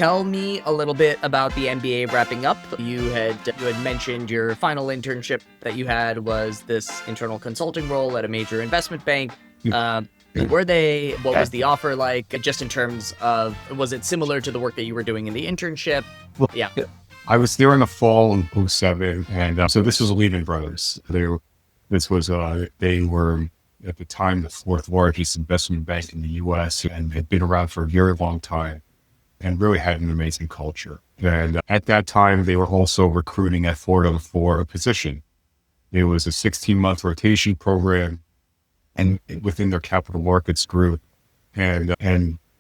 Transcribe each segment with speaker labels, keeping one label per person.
Speaker 1: Tell me a little bit about the MBA wrapping up. You had mentioned your final internship that you had was this internal consulting role at a major investment bank. What was the offer like, just in terms of, was it similar to the work that you were doing in the internship? Yeah.
Speaker 2: I was there in the fall of 2007, and so this was Lehman Brothers. They were at the time the fourth largest investment bank in the U.S. and had been around for a very long time and really had an amazing culture. And at that time, they were also recruiting at Fordham for a position. It was a 16-month rotation program, and within their capital markets group, and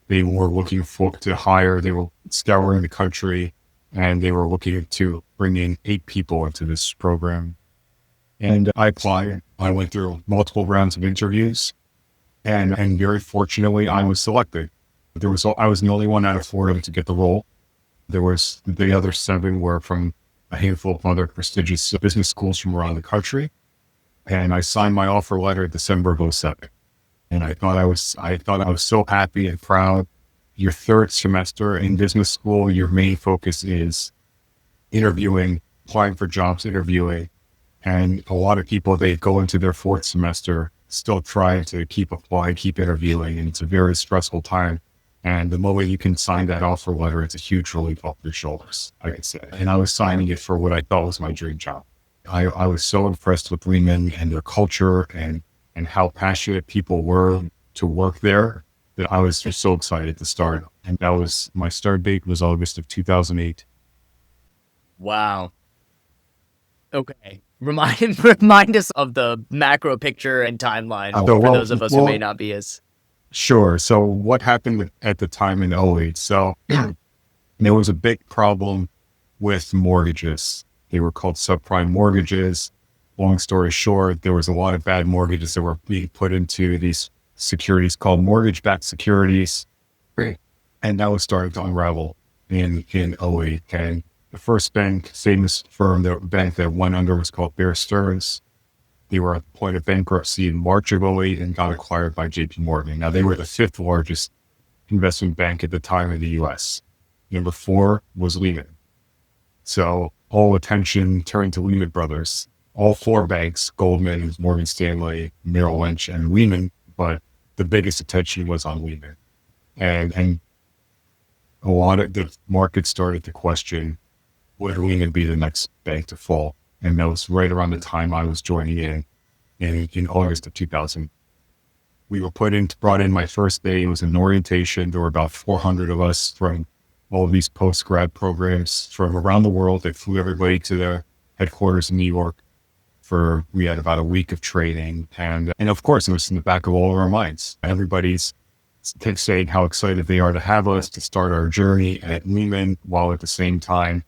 Speaker 2: they were looking to hire. They were scouring the country, and they were looking to bring in 8 people into this program. And I applied. I went through multiple rounds of interviews, and very fortunately, I was selected. I was the only one out of Fordham to get the role. The other 7 were from a handful of other prestigious business schools from around the country. And I signed my offer letter in December of 2007. And I thought I was so happy and proud. Your third semester in business school, your main focus is interviewing, applying for jobs, interviewing. And a lot of people, they go into their 4th semester still trying to keep applying, keep interviewing. And it's a very stressful time. And the moment you can sign that offer letter, it's a huge relief off your shoulders, I could say. And I was signing it for what I thought was my dream job. I was so impressed with Lehman and their culture and how passionate people were to work there that I was just so excited to start. And that was, my start date was August of 2008.
Speaker 1: Wow. Okay. Remind us of the macro picture and timeline for those of us who may not be as...
Speaker 2: Sure. So what happened at the time in 2008? So there was a big problem with mortgages. They were called subprime mortgages. Long story short, there was a lot of bad mortgages that were being put into these securities called mortgage-backed securities. And that was starting to unravel in 2008. And the first bank, famous firm, the bank that went under was called Bear Stearns. They were at the point of bankruptcy in March of 2008 and got acquired by JP Morgan. Now, they were the 5th largest investment bank at the time in the US. Number 4 was Lehman. So all attention turned to Lehman Brothers. All 4 banks, Goldman, Morgan Stanley, Merrill Lynch, and Lehman, but the biggest attention was on Lehman. And a lot of the market started to question, would Lehman be the next bank to fall? And that was right around the time I was joining in August of 2000. We were brought in my first day. It was an orientation. There were about 400 of us from all of these post-grad programs from around the world. They flew everybody to their headquarters in New York we had about a week of training. And of course, it was in the back of all of our minds. Everybody's saying how excited they are to have us to start our journey at Lehman, while at the same time,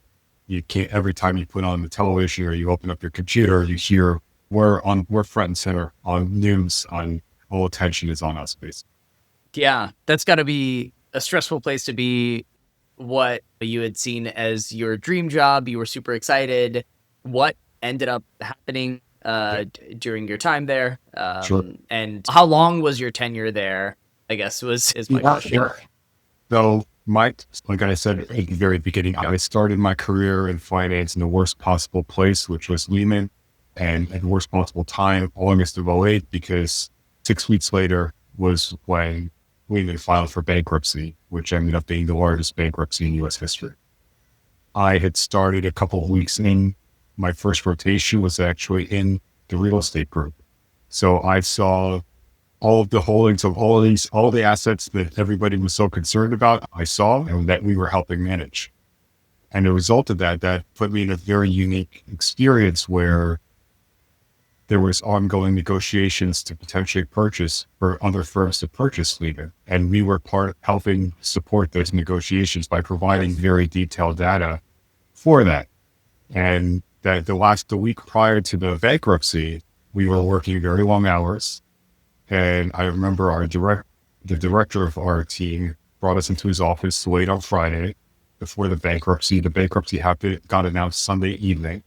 Speaker 2: every time you put on the television or you open up your computer, you hear we're front and center on news, on all attention is on us, basically.
Speaker 1: Yeah, that's got to be a stressful place to be. What you had seen as your dream job, you were super excited. What ended up happening during your time there?
Speaker 2: Sure.
Speaker 1: And how long was your tenure there, I guess is my question.
Speaker 2: Sure. So like I said at the very beginning, I started my career in finance in the worst possible place, which was Lehman, and at the worst possible time, August of 2008, because 6 weeks later was when Lehman filed for bankruptcy, which ended up being the largest bankruptcy in U.S. history. I had started a couple of weeks in. My first rotation was actually in the real estate group. So I saw all of the holdings of all the assets that everybody was so concerned about, I saw, and that we were helping manage. And the result of that put me in a very unique experience where there was ongoing negotiations to potentially purchase for other firms to purchase Lehman. And we were helping support those negotiations by providing very detailed data for that. And that the week prior to the bankruptcy, we were working very long hours. And I remember the director of our team brought us into his office late on Friday before the bankruptcy. The bankruptcy got announced Sunday evening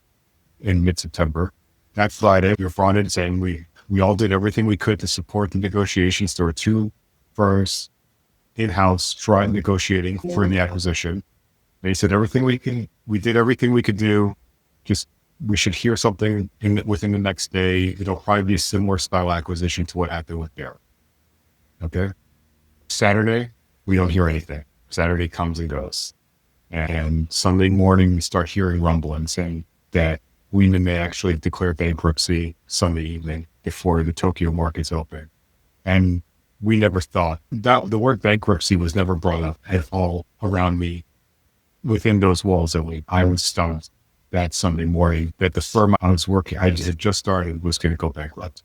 Speaker 2: in mid-September. That Friday, we were brought in saying we all did everything we could to support the negotiations. There were 2 firms in-house negotiating for the acquisition. They said we did everything we could do. Just, we should hear something within the next day. It'll probably be a similar style acquisition to what happened with Bear. Okay. Saturday, we don't hear anything. Saturday comes and goes. And Sunday morning, we start hearing rumblings saying that Lehman may actually declare bankruptcy Sunday evening before the Tokyo markets open. And we never thought that the word bankruptcy was never brought up at all around me within those walls. I was stunned that Sunday morning that the firm I was working, I had just started, was going to go bankrupt.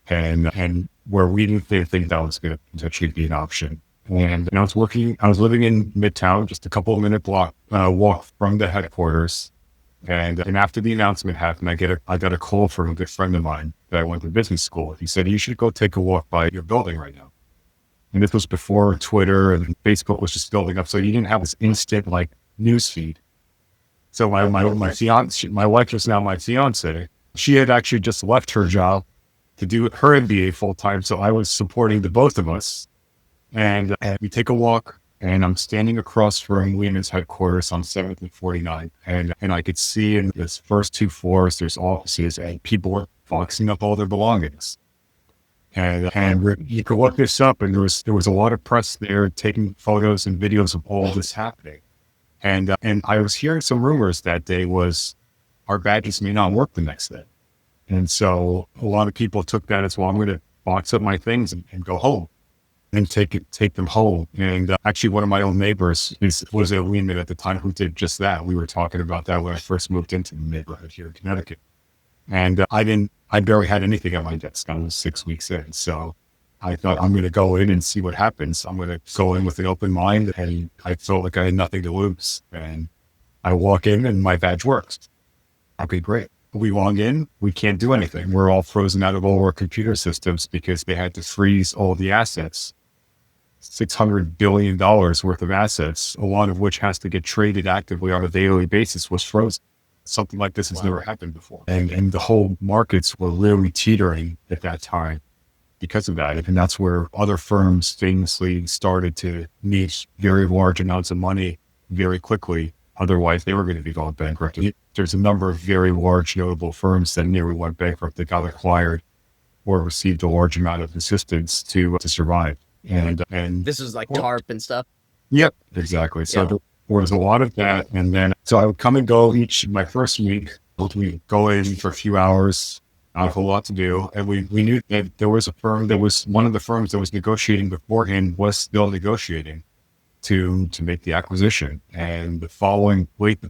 Speaker 2: And where we didn't think that was going to potentially be an option. And I was living in Midtown, just a couple of minute walk from the headquarters. And after the announcement happened, I got a call from a good friend of mine that I went to business school with. He said, you should go take a walk by your building right now. And this was before Twitter and Facebook was just building up. So you didn't have this instant like news feed. So my fiance, my wife was now my fiance. She had actually just left her job to do her MBA full time. So I was supporting the both of us. And we take a walk, and I'm standing across from Lehman's headquarters on 7th and 49th. And I could see in this first two floors, there's offices, and people were boxing up all their belongings. You could look this up, and there was a lot of press there taking photos and videos of all this happening. And I was hearing some rumors that day was our badges may not work the next day. And so a lot of people took that as, well, I'm going to box up my things and go home and take them home. And actually, one of my old neighbors was a Lehman at the time who did just that. We were talking about that when I first moved into the neighborhood here in Connecticut. And I barely had anything at my desk. I was 6 weeks in. So I thought, I'm going to go in and see what happens. I'm going to go in with an open mind. And I felt like I had nothing to lose. And I walk in and my badge works. Okay, great. We log in, we can't do anything. We're all frozen out of all our computer systems because they had to freeze all the assets. $600 billion worth of assets, a lot of which has to get traded actively on a daily basis, was frozen. Something like this has never happened before. And the whole markets were really teetering at that time because of that. And that's where other firms famously started to need very large amounts of money very quickly. Otherwise, they were going to be going bankrupt. There's a number of very large, notable firms that nearly went bankrupt that got acquired or received a large amount of assistance to survive. And
Speaker 1: This is like TARP and stuff.
Speaker 2: Yep, exactly. So there was a lot of that. And then, so I would come and go my first week. We go in for a few hours, not a whole lot to do. And we knew that there was a firm that was one of the firms that was negotiating beforehand was still negotiating to make the acquisition. And the following week,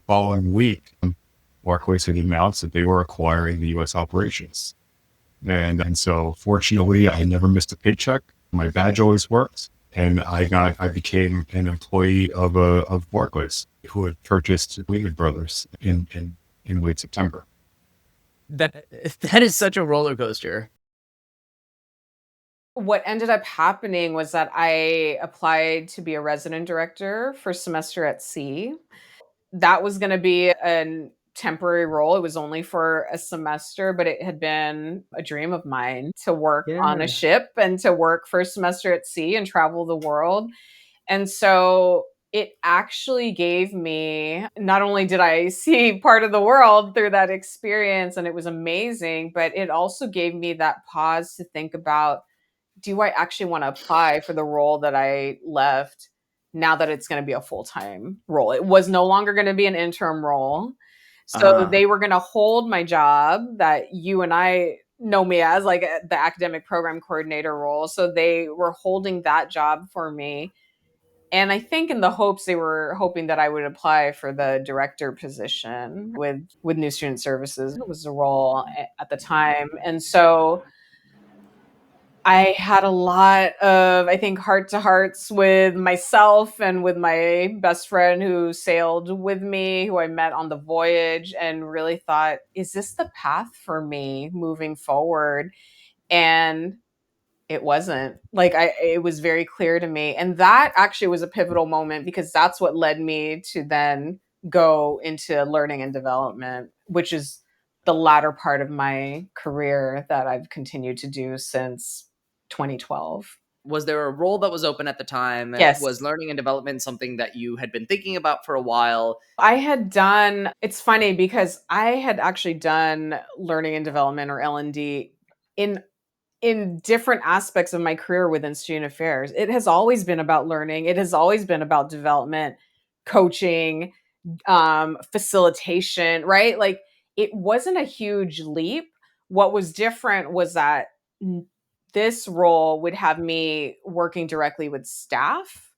Speaker 2: Barclays had announced that they were acquiring the U.S. operations. And so fortunately, I never missed a paycheck. My badge always worked. And I became an employee of Barclays, who had purchased Lehman Brothers in late September.
Speaker 1: That is such a roller coaster.
Speaker 3: What ended up happening was that I applied to be a resident director for semester at sea. That was going to be a temporary role. It was only for a semester, but it had been a dream of mine to work on a ship and to work for a semester at sea and travel the world. And so it actually gave me, not only did I see part of the world through that experience and it was amazing, but it also gave me that pause to think about, do I actually want to apply for the role that I left now that it's going to be a full-time role? It was no longer going to be an interim role. So they were going to hold my job that you and I know me as, like the academic program coordinator role. So they were holding that job for me. And I think in the hopes, they were hoping that I would apply for the director position with New Student Services. It was the role at the time. And so I had a lot of, I think, heart to hearts with myself and with my best friend who sailed with me, who I met on the voyage, and really thought, is this the path for me moving forward? And it wasn't. It was very clear to me. And that actually was a pivotal moment because that's what led me to then go into learning and development, which is the latter part of my career that I've continued to do since 2012.
Speaker 1: Was there a role that was open at the time?
Speaker 3: Yes.
Speaker 1: Was learning and development something that you had been thinking about for a while?
Speaker 3: It's funny because I had actually done learning and development, or L&D, in different aspects of my career within student affairs. It has always been about learning. It has always been about development, coaching, facilitation, right? Like, it wasn't a huge leap. What was different was that this role would have me working directly with staff,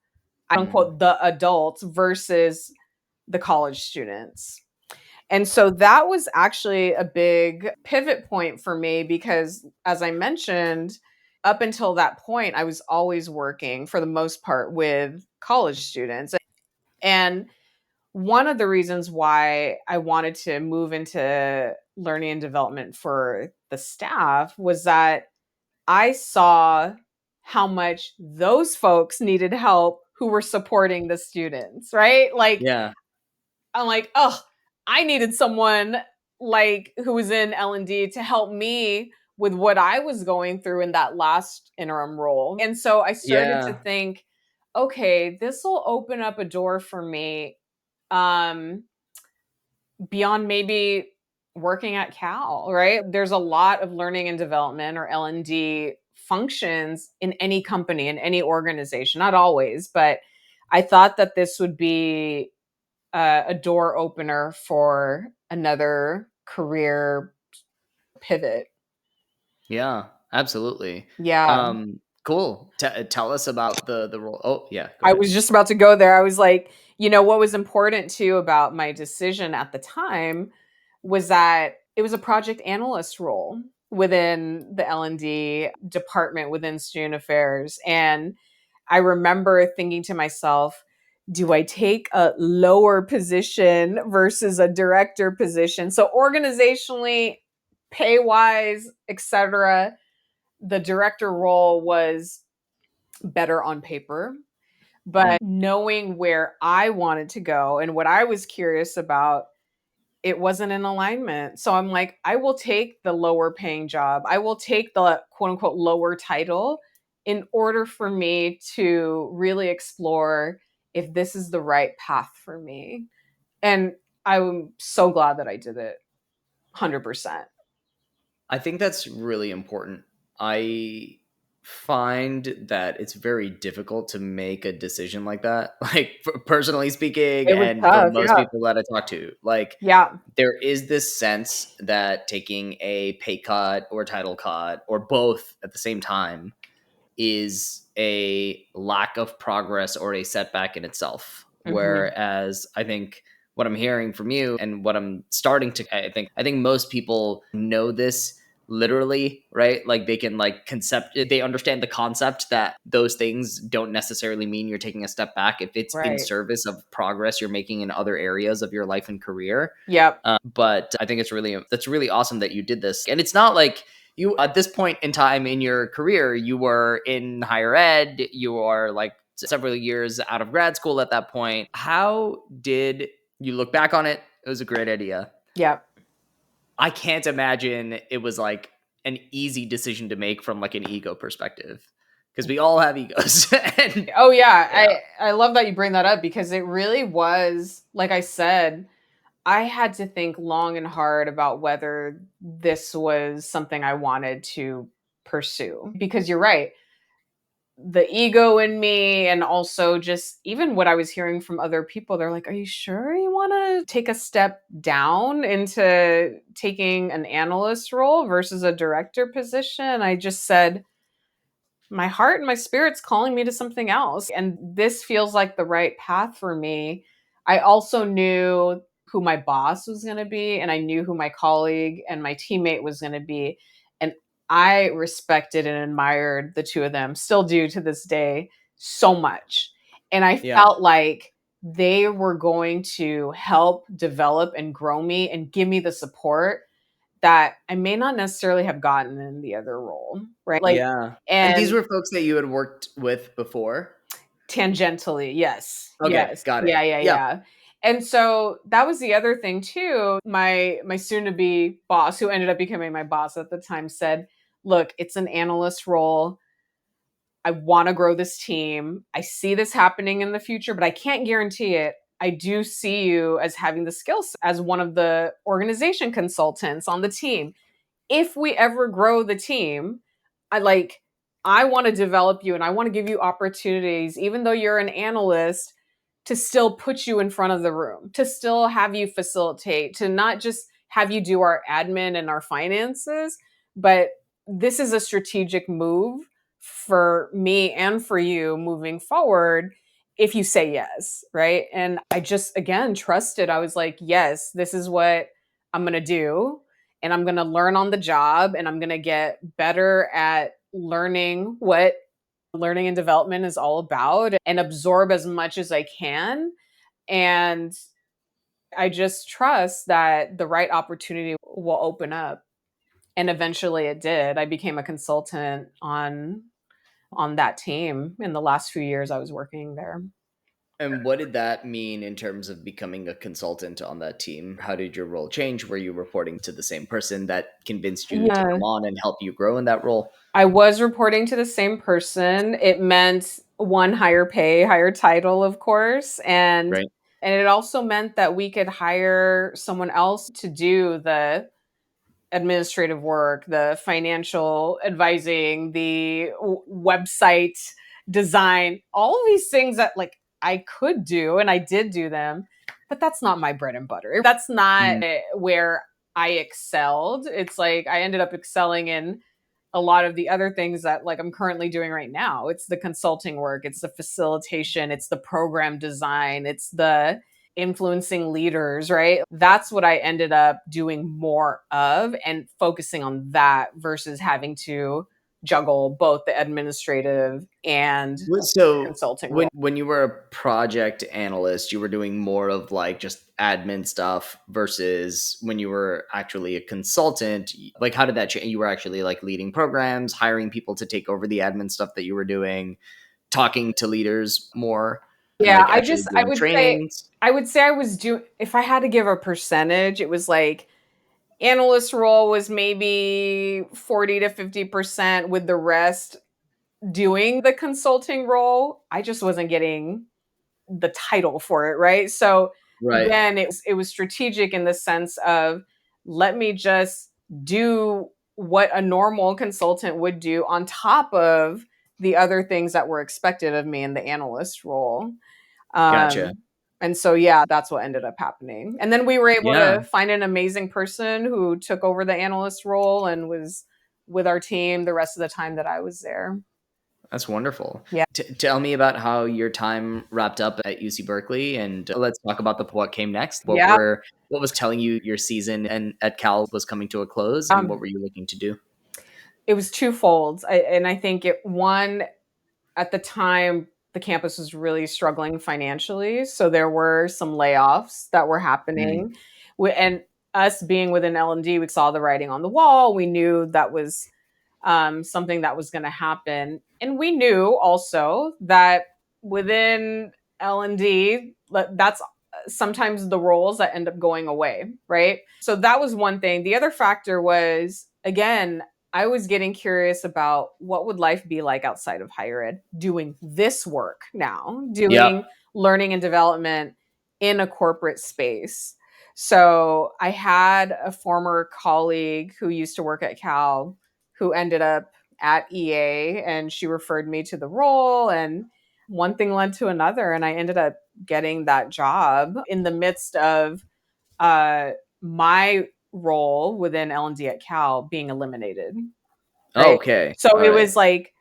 Speaker 3: quote unquote, the adults versus the college students. And so that was actually a big pivot point for me because, as I mentioned, up until that point, I was always working for the most part with college students. And one of the reasons why I wanted to move into learning and development for the staff was that I saw how much those folks needed help who were supporting the students, right? Like,
Speaker 1: Yeah.
Speaker 3: I'm like, oh, I needed someone like who was in L&D to help me with what I was going through in that last interim role. And so I started to think, okay, this will open up a door for me beyond maybe working at Cal, right? There's a lot of learning and development, or L&D, functions in any company, in any organization, not always, but I thought that this would be a door opener for another career pivot.
Speaker 1: Yeah, absolutely.
Speaker 3: Yeah.
Speaker 1: Cool. Tell us about the role. Oh, yeah. Go
Speaker 3: I
Speaker 1: ahead.
Speaker 3: was just about to go there. I was like, what was important too about my decision at the time was that it was a project analyst role within the L&D department within student affairs. And I remember thinking to myself, do I take a lower position versus a director position? So organizationally, pay wise, etc., the director role was better on paper. But knowing where I wanted to go and what I was curious about, it wasn't in alignment. So I'm like, I will take the lower paying job. I will take the quote unquote lower title in order for me to really explore if this is the right path for me. And I'm so glad that I did it 100%.
Speaker 1: I think that's really important. I find that it's very difficult to make a decision like that. Like, personally speaking,
Speaker 3: It was
Speaker 1: and for
Speaker 3: tough.
Speaker 1: most
Speaker 3: Yeah.
Speaker 1: people that I talk to, like,
Speaker 3: Yeah.
Speaker 1: there is this sense that taking a pay cut or title cut or both at the same time is a lack of progress or a setback in itself. Whereas I think what I'm hearing from you and what I'm starting to, I think most people know this literally, right? Like, they can they understand the concept that those things don't necessarily mean you're taking a step back if it's in
Speaker 3: Right.
Speaker 1: service of progress you're making in other areas of your life and career.
Speaker 3: Yep.
Speaker 1: But I think that's really awesome that you did this. And it's not like you, at this point in time in your career, you were in higher ed, you are like several years out of grad school at that point. How did you look back on it? It was a great idea.
Speaker 3: Yep.
Speaker 1: I can't imagine it was like an easy decision to make from like an ego perspective, because we all have egos. And
Speaker 3: Oh yeah.
Speaker 1: yeah.
Speaker 3: I love that you bring that up because it really was, like I said, I had to think long and hard about whether this was something I wanted to pursue. Because you're right, the ego in me, and also just even what I was hearing from other people, they're like, are you sure you want to take a step down into taking an analyst role versus a director position? I just said, my heart and my spirit's calling me to something else. And this feels like the right path for me. I also knew who my boss was going to be, and I knew who my colleague and my teammate was going to be. And I respected and admired the two of them, still do to this day, so much. And I felt like they were going to help develop and grow me and give me the support that I may not necessarily have gotten in the other role, right? Like,
Speaker 1: Yeah. And these
Speaker 3: and
Speaker 1: were folks that you had worked with before?
Speaker 3: tangentially, yes.
Speaker 1: Okay,
Speaker 3: Yes.
Speaker 1: got it.
Speaker 3: Yeah, yeah,
Speaker 1: Yeah.
Speaker 3: yeah. And so that was the other thing too. My soon to be boss, who ended up becoming my boss at the time, said, "Look, it's an analyst role. I want to grow this team. I see this happening in the future, but I can't guarantee it. I do see you as having the skills as one of the organization consultants on the team. If we ever grow the team, I want to develop you and I want to give you opportunities, even though you're an analyst, to still put you in front of the room, to still have you facilitate, to not just have you do our admin and our finances, but this is a strategic move for me and for you moving forward if you say yes, right? And I just, again, trusted. I was like, yes, this is what I'm going to do. And I'm going to learn on the job and I'm going to get better at learning what learning and development is all about and absorb as much as I can. And I just trust that the right opportunity will open up. And eventually it did. I became a consultant on that team in the last few years I was working there.
Speaker 1: And what did that mean in terms of becoming a consultant on that team? How did your role change? Were you reporting to the same person that convinced you to
Speaker 3: Yeah.
Speaker 1: come on and help you grow in that role?
Speaker 3: I was reporting to the same person. It meant one, higher pay, higher title, of course,
Speaker 1: Right.
Speaker 3: and it also meant that we could hire someone else to do the administrative work, the financial advising, the website design, all of these things that like I could do and I did do them, but that's not my bread and butter. That's not
Speaker 1: Mm.
Speaker 3: where I excelled. It's like I ended up excelling in a lot of the other things that like I'm currently doing right now. It's the consulting work, it's the facilitation, it's the program design, it's the influencing leaders, right? That's what I ended up doing more of and focusing on that versus having to juggle both the administrative and
Speaker 1: So
Speaker 3: consulting
Speaker 1: when
Speaker 3: role.
Speaker 1: when you were a project analyst, you were doing more of like just admin stuff versus when you were actually a consultant. Like, how did that change? You were actually like leading programs, hiring people to take over the admin stuff that you were doing, talking to leaders more, and
Speaker 3: Yeah,
Speaker 1: like actually
Speaker 3: I
Speaker 1: doing
Speaker 3: would say
Speaker 1: trainings.
Speaker 3: I was doing, if I had to give a percentage, it was like analyst role was maybe 40 to 50% with the rest doing the consulting role. I just wasn't getting the title for it, right? So
Speaker 1: Right.
Speaker 3: again, it was strategic in the sense of let me just do what a normal consultant would do on top of the other things that were expected of me in the analyst role.
Speaker 1: Gotcha.
Speaker 3: And so, yeah, that's what ended up happening. And then we were able
Speaker 1: Yeah.
Speaker 3: to find an amazing person who took over the analyst role and was with our team the rest of the time that I was there.
Speaker 1: That's wonderful.
Speaker 3: Yeah.
Speaker 1: Tell me about how your time wrapped up at UC Berkeley, and let's talk about what came next.
Speaker 3: Yeah.
Speaker 1: What was telling you your season and at Cal was coming to a close, and what were you looking to do?
Speaker 3: It was twofold. And I think one, at the time, the campus was really struggling financially. So there were some layoffs that were
Speaker 1: Mm.
Speaker 3: happening. And us being within L&D, we saw the writing on the wall. We knew that was something that was going to happen. And we knew also that within L&D, that's sometimes the roles that end up going away, right? So that was one thing. The other factor was, again, I was getting curious about what would life be like outside of higher ed doing this work now, doing
Speaker 1: Yep.
Speaker 3: learning and development in a corporate space. So I had a former colleague who used to work at Cal who ended up at EA, and she referred me to the role, and one thing led to another, and I ended up getting that job in the midst of uh, my role within L&D at Cal being eliminated,
Speaker 1: Oh,
Speaker 3: right?
Speaker 1: okay.
Speaker 3: So
Speaker 1: All
Speaker 3: it
Speaker 1: right.
Speaker 3: was like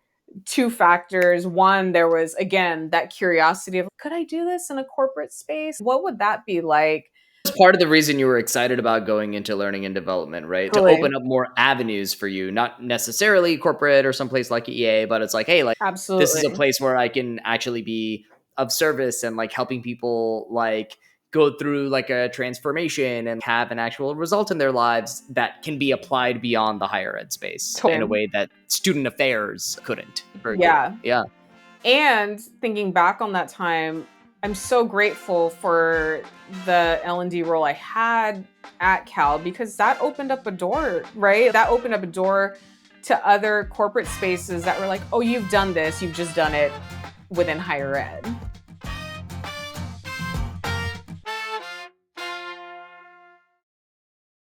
Speaker 3: two factors. One, there was again that curiosity of, could I do this in a corporate space? What would that be like?
Speaker 1: That's part of the reason you were excited about going into learning and development, right? To
Speaker 3: Totally.
Speaker 1: open up more avenues for you, not necessarily corporate or someplace like EA, but it's like, hey, like this is a
Speaker 3: Absolutely.
Speaker 1: place where I can actually be of service and like helping people like go through like a transformation and have an actual result in their lives that can be applied beyond the higher ed space in a
Speaker 3: Totally.
Speaker 1: way that student affairs couldn't, for example.
Speaker 3: Yeah.
Speaker 1: Yeah.
Speaker 3: And thinking back on that time, I'm so grateful for the L&D role I had at Cal because that opened up a door, right? That opened up a door to other corporate spaces that were like, oh, you've done this, you've just done it within higher ed.